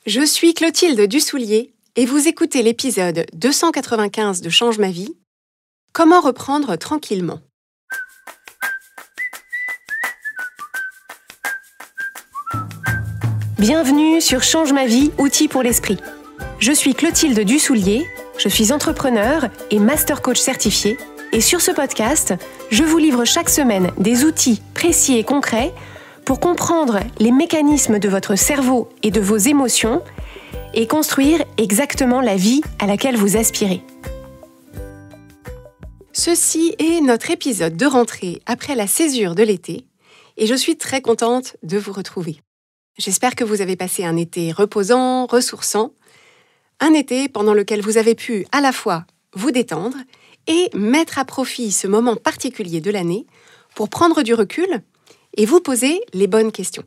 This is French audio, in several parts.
Je suis Clotilde Dussoulier et vous écoutez l'épisode 295 de Change ma vie. Comment reprendre tranquillement? Bienvenue sur Change ma vie, outils pour l'esprit. Je suis Clotilde Dussoulier, je suis entrepreneur et master coach certifié. Et sur ce podcast, je vous livre chaque semaine des outils précis et concrets pour comprendre les mécanismes de votre cerveau et de vos émotions et construire exactement la vie à laquelle vous aspirez. Ceci est notre épisode de rentrée après la césure de l'été et je suis très contente de vous retrouver. J'espère que vous avez passé un été reposant, ressourçant, un été pendant lequel vous avez pu à la fois vous détendre et mettre à profit ce moment particulier de l'année pour prendre du recul et vous poser les bonnes questions.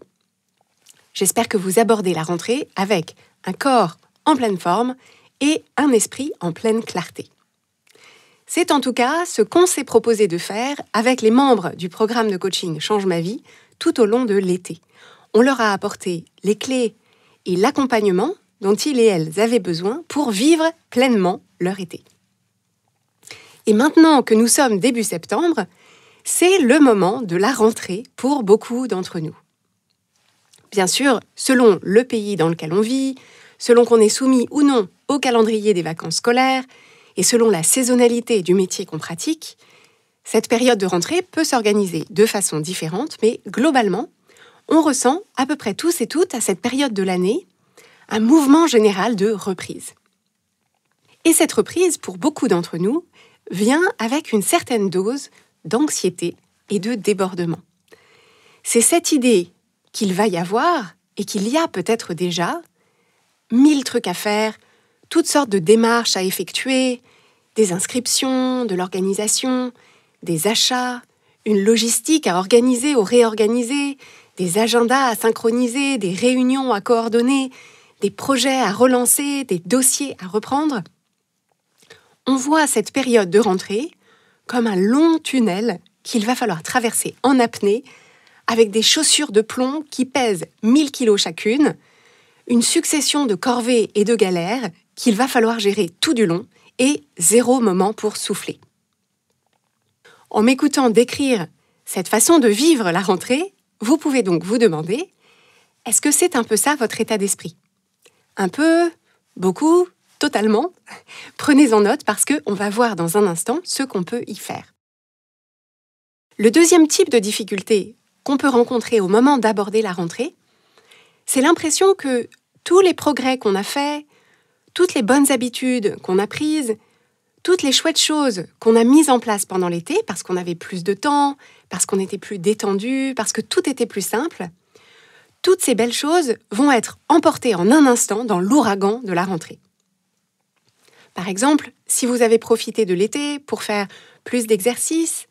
J'espère que vous abordez la rentrée avec un corps en pleine forme et un esprit en pleine clarté. C'est en tout cas ce qu'on s'est proposé de faire avec les membres du programme de coaching Change ma vie tout au long de l'été. On leur a apporté les clés et l'accompagnement dont ils et elles avaient besoin pour vivre pleinement leur été. Et maintenant que nous sommes début septembre, c'est le moment de la rentrée pour beaucoup d'entre nous. Bien sûr, selon le pays dans lequel on vit, selon qu'on est soumis ou non au calendrier des vacances scolaires et selon la saisonnalité du métier qu'on pratique, cette période de rentrée peut s'organiser de façon différente, mais globalement, on ressent à peu près tous et toutes à cette période de l'année un mouvement général de reprise. Et cette reprise, pour beaucoup d'entre nous, vient avec une certaine dose d'anxiété et de débordement. C'est cette idée qu'il va y avoir, et qu'il y a peut-être déjà, 1000 trucs à faire, toutes sortes de démarches à effectuer, des inscriptions, de l'organisation, des achats, une logistique à organiser ou réorganiser, des agendas à synchroniser, des réunions à coordonner, des projets à relancer, des dossiers à reprendre. On voit cette période de rentrée comme un long tunnel qu'il va falloir traverser en apnée avec des chaussures de plomb qui pèsent 1000 kilos chacune, une succession de corvées et de galères qu'il va falloir gérer tout du long et 0 moment pour souffler. En m'écoutant décrire cette façon de vivre la rentrée, vous pouvez donc vous demander, est-ce que c'est un peu ça votre état d'esprit? Un peu, beaucoup, totalement? Prenez-en note parce qu'on va voir dans un instant ce qu'on peut y faire. Le deuxième type de difficulté qu'on peut rencontrer au moment d'aborder la rentrée, c'est l'impression que tous les progrès qu'on a faits, toutes les bonnes habitudes qu'on a prises, toutes les chouettes choses qu'on a mises en place pendant l'été, parce qu'on avait plus de temps, parce qu'on était plus détendu, parce que tout était plus simple, toutes ces belles choses vont être emportées en un instant dans l'ouragan de la rentrée. Par exemple, si vous avez profité de l'été pour faire plus d'exercices,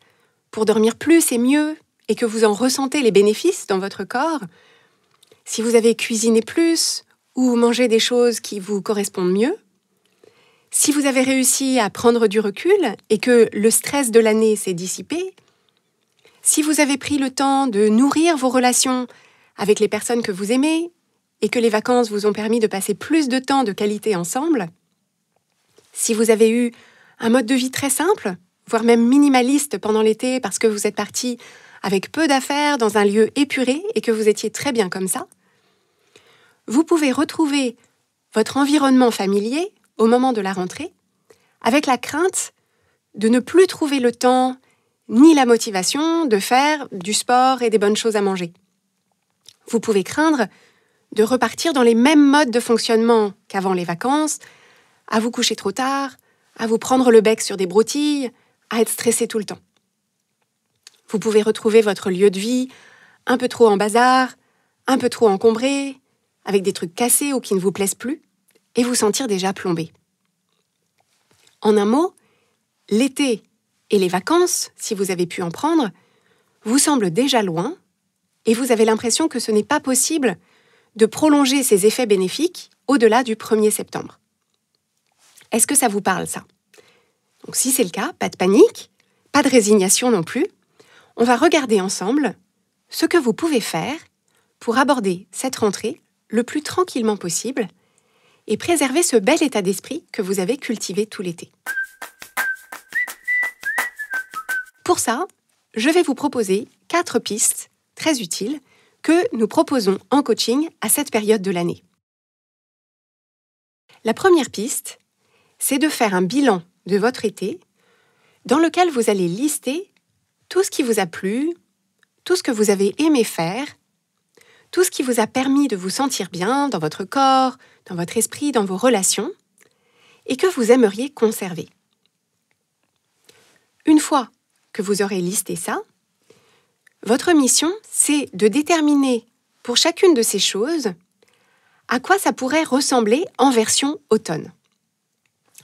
pour dormir plus et mieux, et que vous en ressentez les bénéfices dans votre corps, si vous avez cuisiné plus ou mangé des choses qui vous correspondent mieux, si vous avez réussi à prendre du recul et que le stress de l'année s'est dissipé, si vous avez pris le temps de nourrir vos relations avec les personnes que vous aimez et que les vacances vous ont permis de passer plus de temps de qualité ensemble, si vous avez eu un mode de vie très simple, voire même minimaliste pendant l'été parce que vous êtes parti avec peu d'affaires dans un lieu épuré et que vous étiez très bien comme ça, vous pouvez retrouver votre environnement familier au moment de la rentrée avec la crainte de ne plus trouver le temps ni la motivation de faire du sport et des bonnes choses à manger. Vous pouvez craindre de repartir dans les mêmes modes de fonctionnement qu'avant les vacances, à vous coucher trop tard, à vous prendre le bec sur des broutilles, à être stressé tout le temps. Vous pouvez retrouver votre lieu de vie un peu trop en bazar, un peu trop encombré, avec des trucs cassés ou qui ne vous plaisent plus, et vous sentir déjà plombé. En un mot, l'été et les vacances, si vous avez pu en prendre, vous semblent déjà loin, et vous avez l'impression que ce n'est pas possible de prolonger ces effets bénéfiques au-delà du 1er septembre. Est-ce que ça vous parle, ça? Donc si c'est le cas, pas de panique, pas de résignation non plus. On va regarder ensemble ce que vous pouvez faire pour aborder cette rentrée le plus tranquillement possible et préserver ce bel état d'esprit que vous avez cultivé tout l'été. Pour ça, je vais vous proposer 4 pistes très utiles que nous proposons en coaching à cette période de l'année. La première piste, c'est de faire un bilan de votre été dans lequel vous allez lister tout ce qui vous a plu, tout ce que vous avez aimé faire, tout ce qui vous a permis de vous sentir bien dans votre corps, dans votre esprit, dans vos relations, et que vous aimeriez conserver. Une fois que vous aurez listé ça, votre mission, c'est de déterminer pour chacune de ces choses à quoi ça pourrait ressembler en version automne.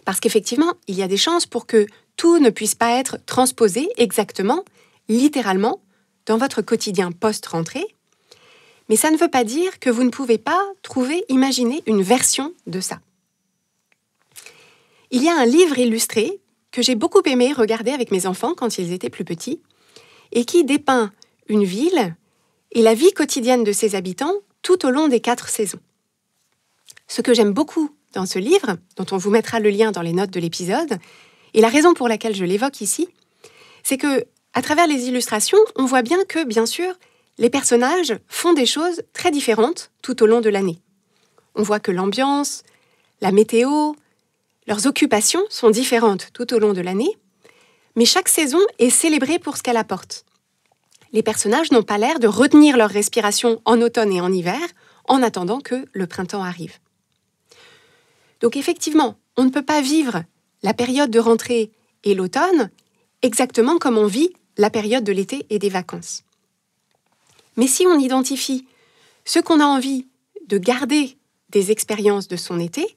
Parce qu'effectivement, il y a des chances pour que tout ne puisse pas être transposé exactement, littéralement, dans votre quotidien post-rentrée, mais ça ne veut pas dire que vous ne pouvez pas imaginer une version de ça. Il y a un livre illustré que j'ai beaucoup aimé regarder avec mes enfants quand ils étaient plus petits, et qui dépeint une ville et la vie quotidienne de ses habitants tout au long des 4 saisons. Ce que j'aime beaucoup dans ce livre, dont on vous mettra le lien dans les notes de l'épisode, et la raison pour laquelle je l'évoque ici, c'est que, à travers les illustrations, on voit bien que, bien sûr, les personnages font des choses très différentes tout au long de l'année. On voit que l'ambiance, la météo, leurs occupations sont différentes tout au long de l'année, mais chaque saison est célébrée pour ce qu'elle apporte. Les personnages n'ont pas l'air de retenir leur respiration en automne et en hiver en attendant que le printemps arrive. Donc effectivement, on ne peut pas vivre la période de rentrée et l'automne exactement comme on vit la période de l'été et des vacances. Mais si on identifie ce qu'on a envie de garder des expériences de son été,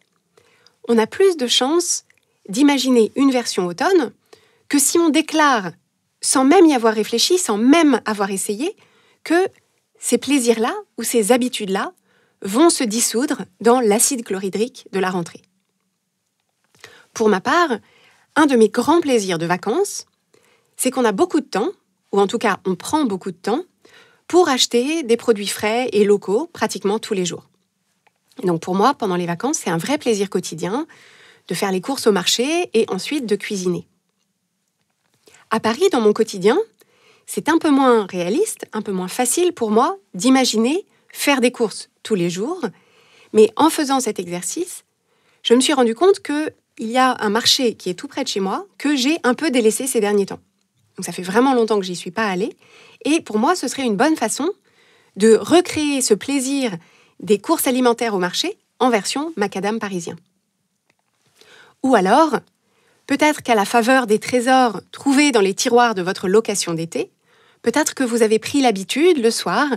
on a plus de chances d'imaginer une version automne que si on déclare, sans même y avoir réfléchi, sans même avoir essayé, que ces plaisirs-là ou ces habitudes-là vont se dissoudre dans l'acide chlorhydrique de la rentrée. Pour ma part, un de mes grands plaisirs de vacances, c'est qu'on a beaucoup de temps, ou en tout cas on prend beaucoup de temps, pour acheter des produits frais et locaux pratiquement tous les jours. Et donc pour moi, pendant les vacances, c'est un vrai plaisir quotidien de faire les courses au marché et ensuite de cuisiner. À Paris, dans mon quotidien, c'est un peu moins réaliste, un peu moins facile pour moi d'imaginer faire des courses tous les jours. Mais en faisant cet exercice, je me suis rendu compte qu'il y a un marché qui est tout près de chez moi que j'ai un peu délaissé ces derniers temps. Donc ça fait vraiment longtemps que j'y suis pas allée. Et pour moi, ce serait une bonne façon de recréer ce plaisir des courses alimentaires au marché en version macadam parisien. Ou alors, peut-être qu'à la faveur des trésors trouvés dans les tiroirs de votre location d'été, peut-être que vous avez pris l'habitude, le soir,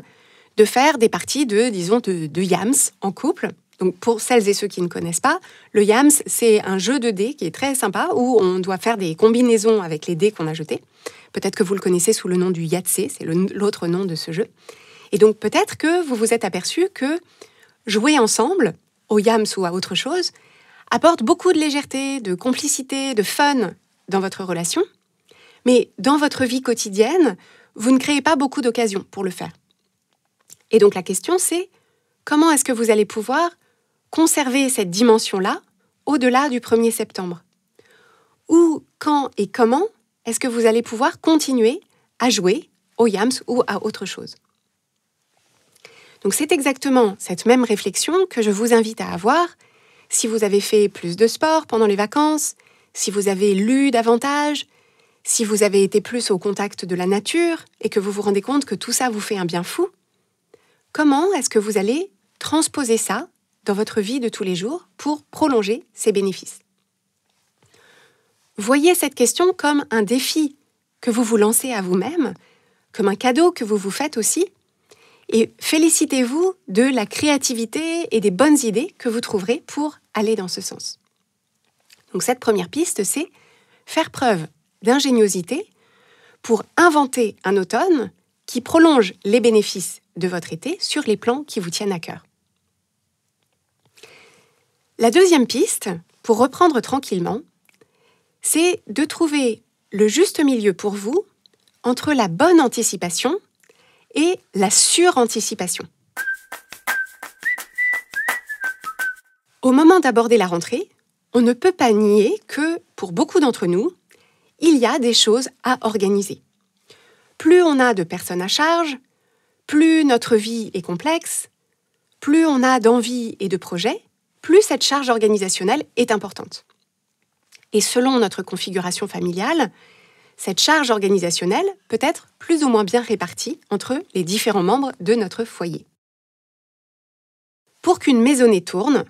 de faire des parties de yams en couple. Donc pour celles et ceux qui ne connaissent pas, le yams, c'est un jeu de dés qui est très sympa où on doit faire des combinaisons avec les dés qu'on a jetés. Peut-être que vous le connaissez sous le nom du Yahtzee, c'est l'autre nom de ce jeu. Et donc peut-être que vous vous êtes aperçu que jouer ensemble, au yams ou à autre chose, apporte beaucoup de légèreté, de complicité, de fun dans votre relation. Mais dans votre vie quotidienne, vous ne créez pas beaucoup d'occasions pour le faire. Et donc la question c'est, comment est-ce que vous allez pouvoir conserver cette dimension-là au-delà du 1er septembre ? Ou quand et comment est-ce que vous allez pouvoir continuer à jouer au yams ou à autre chose ? Donc c'est exactement cette même réflexion que je vous invite à avoir si vous avez fait plus de sport pendant les vacances, si vous avez lu davantage, si vous avez été plus au contact de la nature et que vous vous rendez compte que tout ça vous fait un bien fou. Comment est-ce que vous allez transposer ça dans votre vie de tous les jours pour prolonger ces bénéfices ? Voyez cette question comme un défi que vous vous lancez à vous-même, comme un cadeau que vous vous faites aussi, et félicitez-vous de la créativité et des bonnes idées que vous trouverez pour aller dans ce sens. Donc cette première piste, c'est faire preuve d'ingéniosité pour inventer un automne qui prolonge les bénéfices de votre été sur les plans qui vous tiennent à cœur. La deuxième piste, pour reprendre tranquillement, c'est de trouver le juste milieu pour vous entre la bonne anticipation et la suranticipation. Au moment d'aborder la rentrée, on ne peut pas nier que, pour beaucoup d'entre nous, il y a des choses à organiser. Plus on a de personnes à charge, plus notre vie est complexe, plus on a d'envies et de projets, plus cette charge organisationnelle est importante. Et selon notre configuration familiale, cette charge organisationnelle peut être plus ou moins bien répartie entre les différents membres de notre foyer. Pour qu'une maisonnée tourne,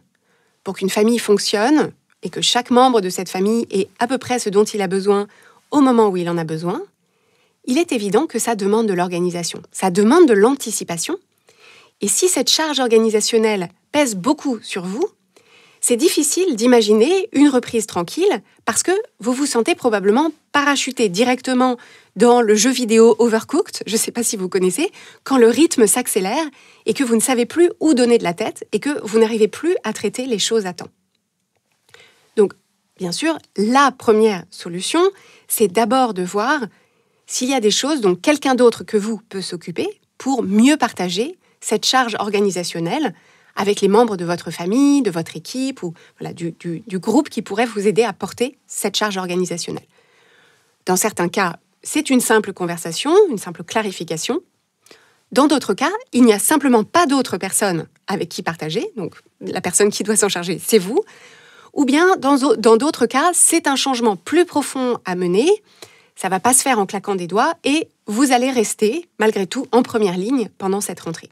pour qu'une famille fonctionne et que chaque membre de cette famille ait à peu près ce dont il a besoin au moment où il en a besoin, il est évident que ça demande de l'organisation, ça demande de l'anticipation. Et si cette charge organisationnelle pèse beaucoup sur vous, c'est difficile d'imaginer une reprise tranquille parce que vous vous sentez probablement parachuté directement dans le jeu vidéo Overcooked, je ne sais pas si vous connaissez, quand le rythme s'accélère et que vous ne savez plus où donner de la tête et que vous n'arrivez plus à traiter les choses à temps. Donc, bien sûr, la première solution, c'est d'abord de voir s'il y a des choses dont quelqu'un d'autre que vous peut s'occuper pour mieux partager cette charge organisationnelle avec les membres de votre famille, de votre équipe ou voilà, du groupe qui pourrait vous aider à porter cette charge organisationnelle. Dans certains cas, c'est une simple conversation, une simple clarification. Dans d'autres cas, il n'y a simplement pas d'autres personnes avec qui partager, donc la personne qui doit s'en charger, c'est vous. Ou bien, dans d'autres cas, c'est un changement plus profond à mener, ça ne va pas se faire en claquant des doigts et vous allez rester, malgré tout, en première ligne pendant cette rentrée.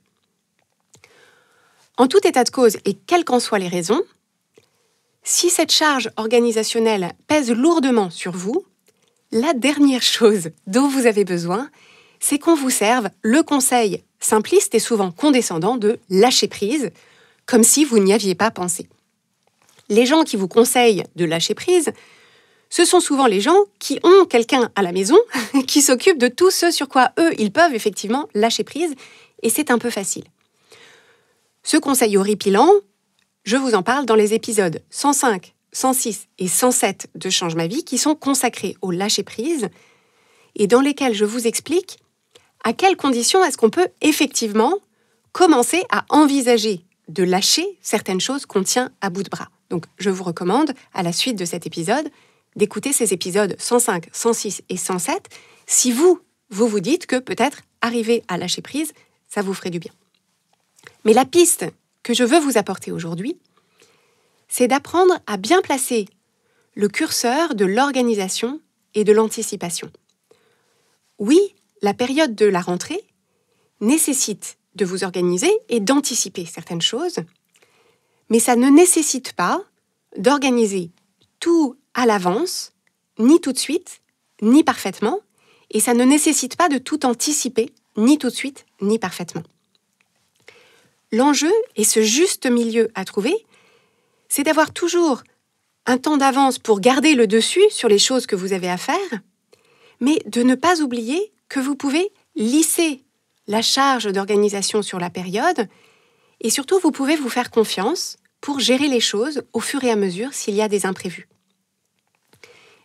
En tout état de cause et quelles qu'en soient les raisons, si cette charge organisationnelle pèse lourdement sur vous, la dernière chose dont vous avez besoin, c'est qu'on vous serve le conseil simpliste et souvent condescendant de lâcher prise, comme si vous n'y aviez pas pensé. Les gens qui vous conseillent de lâcher prise, ce sont souvent les gens qui ont quelqu'un à la maison qui s'occupe de tout ce sur quoi eux, ils peuvent effectivement lâcher prise, et c'est un peu facile. Ce conseil horripilant, je vous en parle dans les épisodes 105, 106 et 107 de Change ma vie qui sont consacrés au lâcher-prise et dans lesquels je vous explique à quelles conditions est-ce qu'on peut effectivement commencer à envisager de lâcher certaines choses qu'on tient à bout de bras. Donc, je vous recommande, à la suite de cet épisode, d'écouter ces épisodes 105, 106 et 107 si vous vous dites que peut-être arriver à lâcher prise, ça vous ferait du bien. Mais la piste que je veux vous apporter aujourd'hui, c'est d'apprendre à bien placer le curseur de l'organisation et de l'anticipation. Oui, la période de la rentrée nécessite de vous organiser et d'anticiper certaines choses, mais ça ne nécessite pas d'organiser tout à l'avance, ni tout de suite, ni parfaitement, et ça ne nécessite pas de tout anticiper, ni tout de suite, ni parfaitement. L'enjeu et ce juste milieu à trouver, c'est d'avoir toujours un temps d'avance pour garder le dessus sur les choses que vous avez à faire, mais de ne pas oublier que vous pouvez lisser la charge d'organisation sur la période et surtout vous pouvez vous faire confiance pour gérer les choses au fur et à mesure s'il y a des imprévus.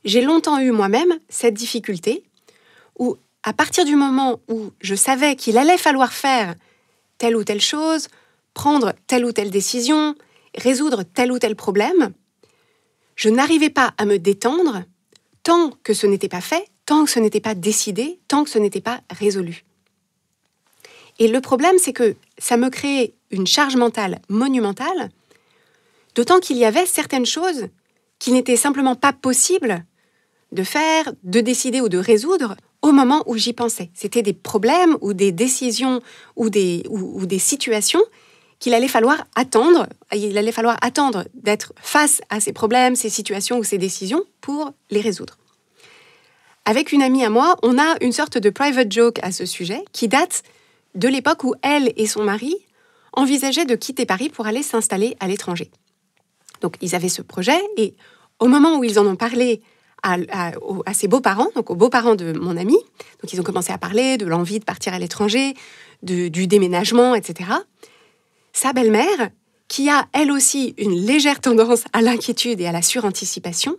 J'ai longtemps eu moi-même cette difficulté où à partir du moment où je savais qu'il allait falloir faire telle ou telle chose, prendre telle ou telle décision, résoudre tel ou tel problème, je n'arrivais pas à me détendre tant que ce n'était pas fait, tant que ce n'était pas décidé, tant que ce n'était pas résolu. Et le problème, c'est que ça me créait une charge mentale monumentale, d'autant qu'il y avait certaines choses qui n'étaient simplement pas possibles de faire, de décider ou de résoudre au moment où j'y pensais. C'était des problèmes ou des décisions ou des situations qu'il allait falloir attendre. Il allait falloir attendre d'être face à ces problèmes, ces situations ou ces décisions pour les résoudre. Avec une amie à moi, on a une sorte de private joke à ce sujet qui date de l'époque où elle et son mari envisageaient de quitter Paris pour aller s'installer à l'étranger. Donc ils avaient ce projet et au moment où ils en ont parlé à ses beaux-parents, donc aux beaux-parents de mon amie, donc ils ont commencé à parler de l'envie de partir à l'étranger, du déménagement, etc. Sa belle-mère, qui a elle aussi une légère tendance à l'inquiétude et à la suranticipation,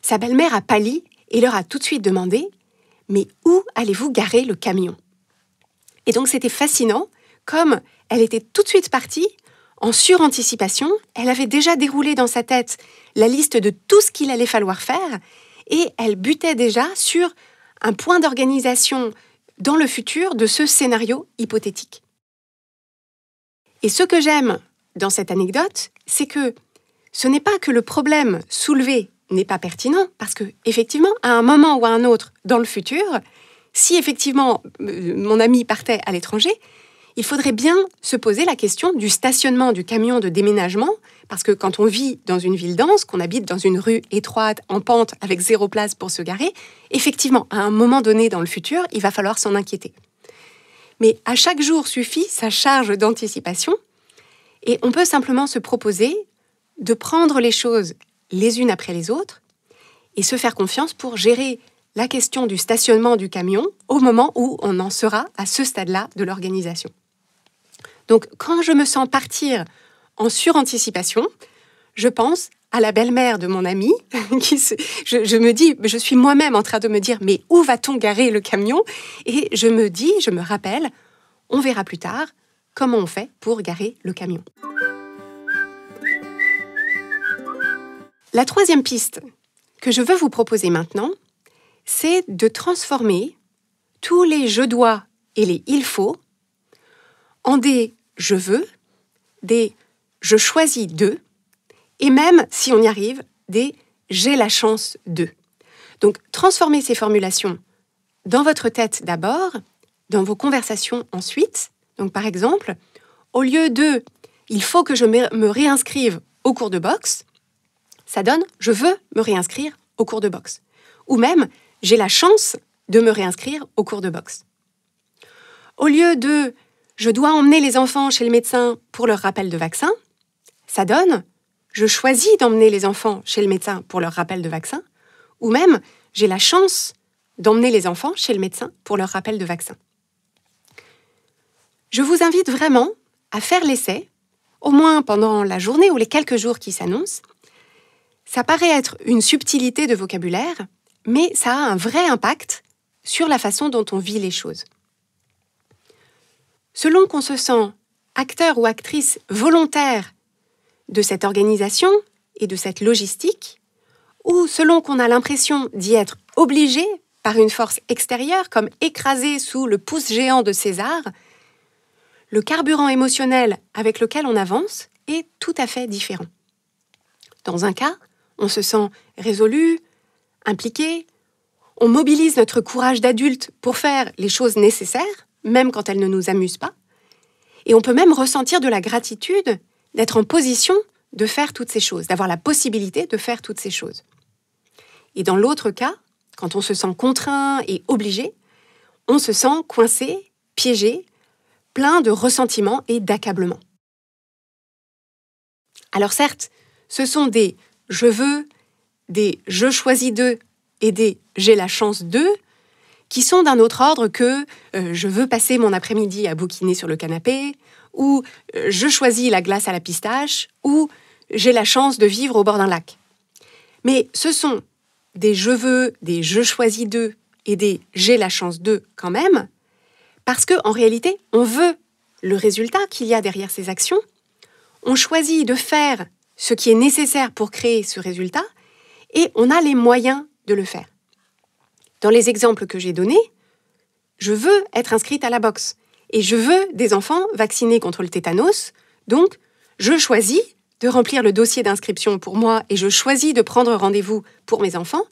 sa belle-mère a pâli et leur a tout de suite demandé « Mais où allez-vous garer le camion ?» Et donc c'était fascinant, comme elle était tout de suite partie en suranticipation, elle avait déjà déroulé dans sa tête la liste de tout ce qu'il allait falloir faire et elle butait déjà sur un point d'organisation dans le futur de ce scénario hypothétique. Et ce que j'aime dans cette anecdote, c'est que ce n'est pas que le problème soulevé n'est pas pertinent, parce que, effectivement, à un moment ou à un autre dans le futur, si effectivement mon ami partait à l'étranger, il faudrait bien se poser la question du stationnement du camion de déménagement, parce que quand on vit dans une ville dense, qu'on habite dans une rue étroite, en pente, avec 0 place pour se garer, effectivement, à un moment donné dans le futur, il va falloir s'en inquiéter. Mais à chaque jour suffit sa charge d'anticipation, et on peut simplement se proposer de prendre les choses les unes après les autres et se faire confiance pour gérer la question du stationnement du camion au moment où on en sera à ce stade-là de l'organisation. Donc, quand je me sens partir en suranticipation, je pense à la belle-mère de mon ami, je me dis, je suis moi-même en train de me dire, mais où va-t-on garer le camion? Et je me rappelle, on verra plus tard comment on fait pour garer le camion. La troisième piste que je veux vous proposer maintenant, c'est de transformer tous les « je dois » et les « il faut » en des « je veux », des « je choisis de » et même, si on y arrive, des « j'ai la chance de ». Donc, transformez ces formulations dans votre tête d'abord, dans vos conversations ensuite. Donc, par exemple, au lieu de « il faut que je me réinscrive au cours de boxe », ça donne « je veux me réinscrire au cours de boxe ». Ou même « j'ai la chance de me réinscrire au cours de boxe ». Au lieu de « je dois emmener les enfants chez le médecin pour leur rappel de vaccin », ça donne « je choisis d'emmener les enfants chez le médecin pour leur rappel de vaccin ». Ou même « j'ai la chance d'emmener les enfants chez le médecin pour leur rappel de vaccin ». Je vous invite vraiment à faire l'essai, au moins pendant la journée ou les quelques jours qui s'annoncent. Ça paraît être une subtilité de vocabulaire, mais ça a un vrai impact sur la façon dont on vit les choses. Selon qu'on se sent acteur ou actrice volontaire de cette organisation et de cette logistique, ou selon qu'on a l'impression d'y être obligé par une force extérieure, comme écrasé sous le pouce géant de César, le carburant émotionnel avec lequel on avance est tout à fait différent. Dans un cas, on se sent résolu, impliqué, on mobilise notre courage d'adulte pour faire les choses nécessaires, même quand elles ne nous amusent pas, et on peut même ressentir de la gratitude d'être en position de faire toutes ces choses, d'avoir la possibilité de faire toutes ces choses. Et dans l'autre cas, quand on se sent contraint et obligé, on se sent coincé, piégé, plein de ressentiments et d'accablement. Alors certes, ce sont des « je veux », des « je choisis de » et des « j'ai la chance de » qui sont d'un autre ordre que « je veux passer mon après-midi à bouquiner sur le canapé » ou « je choisis la glace à la pistache » ou « j'ai la chance de vivre au bord d'un lac ». Mais ce sont des « je veux », des « je choisis de » et des « j'ai la chance de » quand même, parce qu'en réalité, on veut le résultat qu'il y a derrière ces actions, on choisit de faire ce qui est nécessaire pour créer ce résultat, et on a les moyens de le faire. Dans les exemples que j'ai donnés, je veux être inscrite à la boxe, et je veux des enfants vaccinés contre le tétanos, donc je choisis de remplir le dossier d'inscription pour moi, et je choisis de prendre rendez-vous pour mes enfants,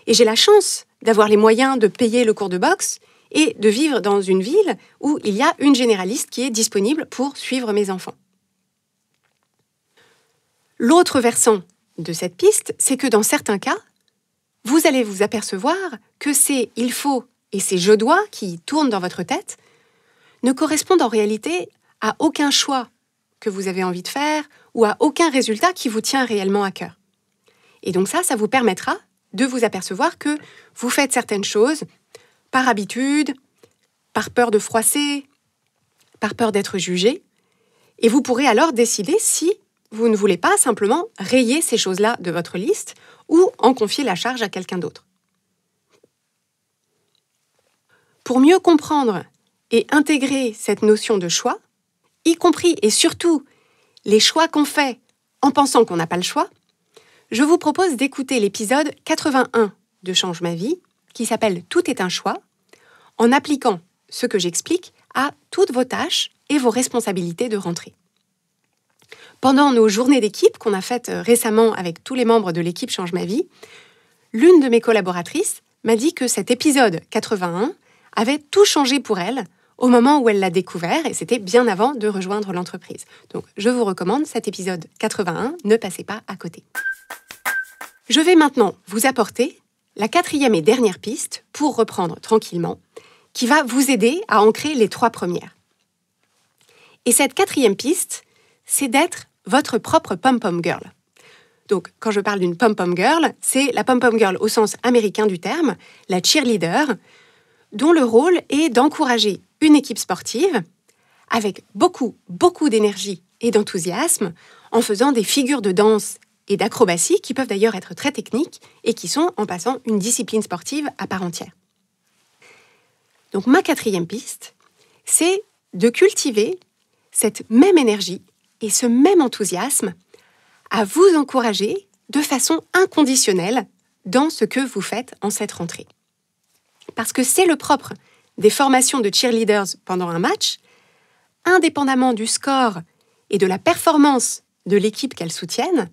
et j'ai la chance d'avoir les moyens de payer le cours de boxe, et de vivre dans une ville où il y a une généraliste qui est disponible pour suivre mes enfants. L'autre versant de cette piste, c'est que dans certains cas, vous allez vous apercevoir que ces « il faut » et ces « je dois » qui tournent dans votre tête ne correspondent en réalité à aucun choix que vous avez envie de faire ou à aucun résultat qui vous tient réellement à cœur. Et donc ça vous permettra de vous apercevoir que vous faites certaines choses par habitude, par peur de froisser, par peur d'être jugé, et vous pourrez alors décider si vous ne voulez pas simplement rayer ces choses-là de votre liste ou en confier la charge à quelqu'un d'autre. Pour mieux comprendre et intégrer cette notion de choix, y compris et surtout les choix qu'on fait en pensant qu'on n'a pas le choix, je vous propose d'écouter l'épisode 81 de Change ma vie, qui s'appelle « Tout est un choix », en appliquant ce que j'explique à toutes vos tâches et vos responsabilités de rentrée. Pendant nos journées d'équipe qu'on a faites récemment avec tous les membres de l'équipe Change ma vie, l'une de mes collaboratrices m'a dit que cet épisode 81 avait tout changé pour elle au moment où elle l'a découvert, et c'était bien avant de rejoindre l'entreprise. Donc, je vous recommande cet épisode 81, ne passez pas à côté. Je vais maintenant vous apporter la 4e et dernière piste pour reprendre tranquillement, qui va vous aider à ancrer les 3 premières. Et cette 4e piste, c'est d'être votre propre pom-pom girl. Donc, quand je parle d'une pom-pom girl, c'est la pom-pom girl au sens américain du terme, la cheerleader, dont le rôle est d'encourager une équipe sportive avec beaucoup d'énergie et d'enthousiasme en faisant des figures de danse et d'acrobatie qui peuvent d'ailleurs être très techniques et qui sont, en passant, une discipline sportive à part entière. Donc, ma 4e piste, c'est de cultiver cette même énergie et ce même enthousiasme à vous encourager de façon inconditionnelle dans ce que vous faites en cette rentrée. Parce que c'est le propre des formations de cheerleaders pendant un match, indépendamment du score et de la performance de l'équipe qu'elles soutiennent,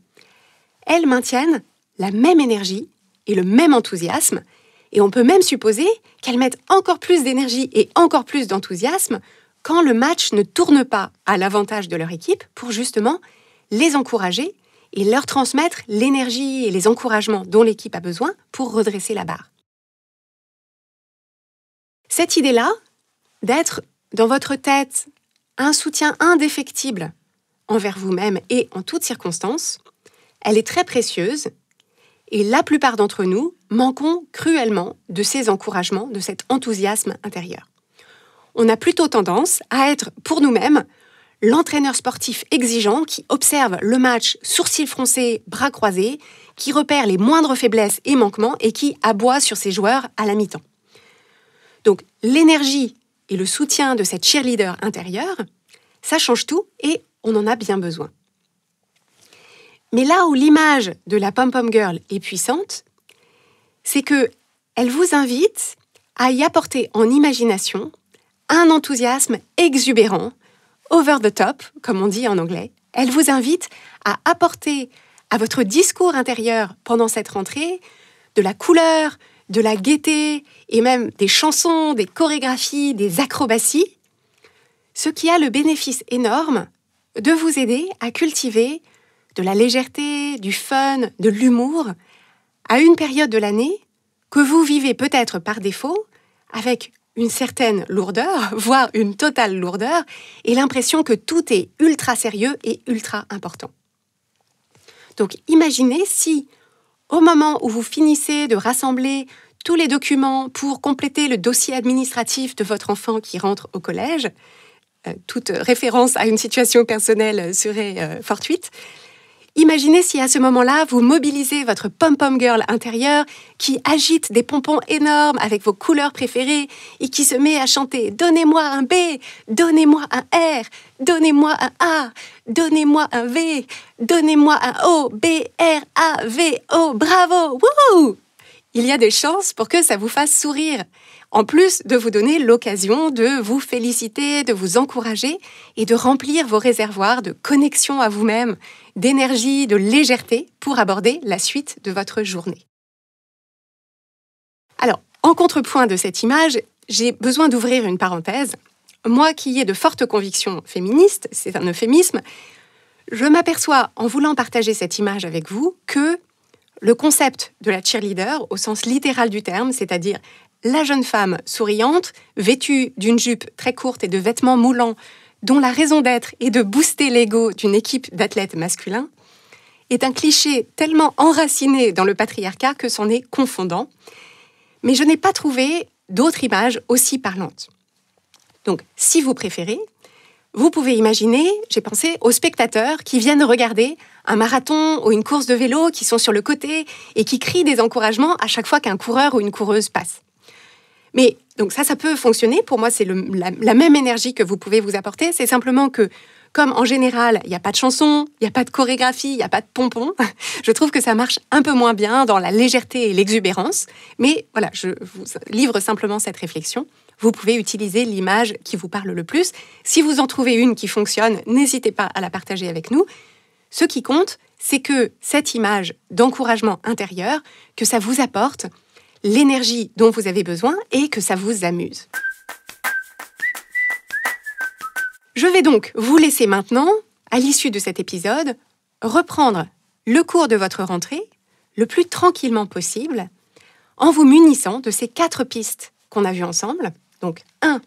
elles maintiennent la même énergie et le même enthousiasme, et on peut même supposer qu'elles mettent encore plus d'énergie et encore plus d'enthousiasme quand le match ne tourne pas à l'avantage de leur équipe pour justement les encourager et leur transmettre l'énergie et les encouragements dont l'équipe a besoin pour redresser la barre. Cette idée-là, d'être dans votre tête un soutien indéfectible envers vous-même et en toutes circonstances, elle est très précieuse et la plupart d'entre nous manquons cruellement de ces encouragements, de cet enthousiasme intérieur. On a plutôt tendance à être pour nous-mêmes l'entraîneur sportif exigeant qui observe le match sourcils froncés, bras croisés, qui repère les moindres faiblesses et manquements et qui aboie sur ses joueurs à la mi-temps. Donc l'énergie et le soutien de cette cheerleader intérieure, ça change tout et on en a bien besoin. Mais là où l'image de la pom-pom girl est puissante, c'est qu'elle vous invite à y apporter en imagination un enthousiasme exubérant, over the top, comme on dit en anglais. Elle vous invite à apporter à votre discours intérieur pendant cette rentrée de la couleur, de la gaieté et même des chansons, des chorégraphies, des acrobaties, ce qui a le bénéfice énorme de vous aider à cultiver de la légèreté, du fun, de l'humour à une période de l'année que vous vivez peut-être par défaut avec une certaine lourdeur, voire une totale lourdeur, et l'impression que tout est ultra sérieux et ultra important. Donc imaginez si, au moment où vous finissez de rassembler tous les documents pour compléter le dossier administratif de votre enfant qui rentre au collège, toute référence à une situation personnelle serait fortuite, imaginez si à ce moment-là, vous mobilisez votre pom-pom girl intérieure qui agite des pompons énormes avec vos couleurs préférées et qui se met à chanter « Donnez-moi un B, donnez-moi un R, donnez-moi un A, donnez-moi un V, donnez-moi un O, B, R, A, V, O, bravo, wouhou !» Il y a des chances pour que ça vous fasse sourire, en plus de vous donner l'occasion de vous féliciter, de vous encourager et de remplir vos réservoirs de connexion à vous-même, d'énergie, de légèreté pour aborder la suite de votre journée. Alors, en contrepoint de cette image, j'ai besoin d'ouvrir une parenthèse. Moi qui ai de fortes convictions féministes, c'est un euphémisme, je m'aperçois en voulant partager cette image avec vous que le concept de la cheerleader, au sens littéral du terme, c'est-à-dire la jeune femme souriante, vêtue d'une jupe très courte et de vêtements moulants, dont la raison d'être est de booster l'ego d'une équipe d'athlètes masculins, est un cliché tellement enraciné dans le patriarcat que c'en est confondant. Mais je n'ai pas trouvé d'autre image aussi parlante. Donc, si vous préférez, vous pouvez imaginer, j'ai pensé aux spectateurs qui viennent regarder un marathon ou une course de vélo, qui sont sur le côté et qui crient des encouragements à chaque fois qu'un coureur ou une coureuse passe. Mais donc ça peut fonctionner. Pour moi, c'est la même énergie que vous pouvez vous apporter. C'est simplement que comme en général, il n'y a pas de chanson, il n'y a pas de chorégraphie, il n'y a pas de pompons, je trouve que ça marche un peu moins bien dans la légèreté et l'exubérance. Mais voilà, je vous livre simplement cette réflexion. Vous pouvez utiliser l'image qui vous parle le plus. Si vous en trouvez une qui fonctionne, n'hésitez pas à la partager avec nous. Ce qui compte, c'est que cette image d'encouragement intérieur, que ça vous apporte l'énergie dont vous avez besoin et que ça vous amuse. Je vais donc vous laisser maintenant, à l'issue de cet épisode, reprendre le cours de votre rentrée le plus tranquillement possible en vous munissant de ces 4 pistes qu'on a vues ensemble. Donc 1.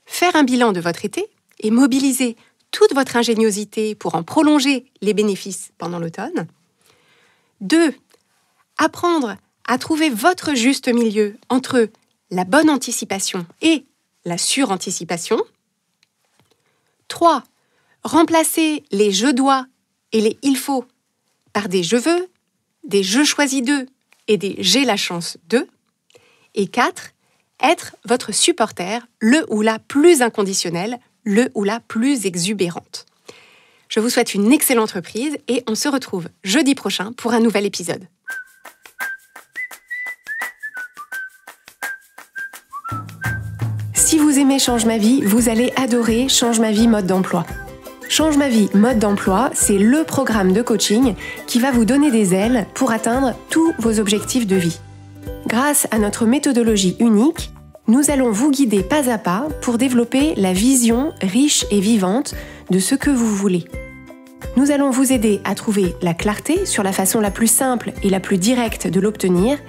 Faire un bilan de votre été et mobiliser toute votre ingéniosité pour en prolonger les bénéfices pendant l'automne. 2. Apprendre à trouver votre juste milieu entre la bonne anticipation et la suranticipation. 3. Remplacer les « je dois » et les « il faut » par des « je veux », des « je choisis d'eux » et des « j'ai la chance de ». Et 4. Être votre supporter, le ou la plus inconditionnel, le ou la plus exubérante. Je vous souhaite une excellente reprise et on se retrouve jeudi prochain pour un nouvel épisode. Si vous aimez Change ma vie, vous allez adorer Change ma vie mode d'emploi. Change ma vie mode d'emploi, c'est le programme de coaching qui va vous donner des ailes pour atteindre tous vos objectifs de vie. Grâce à notre méthodologie unique, nous allons vous guider pas à pas pour développer la vision riche et vivante de ce que vous voulez. Nous allons vous aider à trouver la clarté sur la façon la plus simple et la plus directe de l'obtenir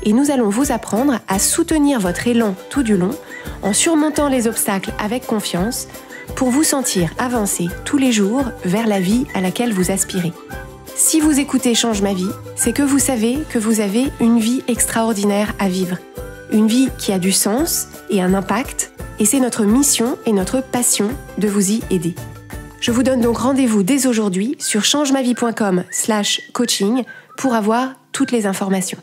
et nous allons vous apprendre à soutenir votre élan tout du long en surmontant les obstacles avec confiance pour vous sentir avancer tous les jours vers la vie à laquelle vous aspirez. Si vous écoutez Change ma vie, c'est que vous savez que vous avez une vie extraordinaire à vivre. Une vie qui a du sens et un impact, et c'est notre mission et notre passion de vous y aider. Je vous donne donc rendez-vous dès aujourd'hui sur changemavie.com/coaching pour avoir toutes les informations.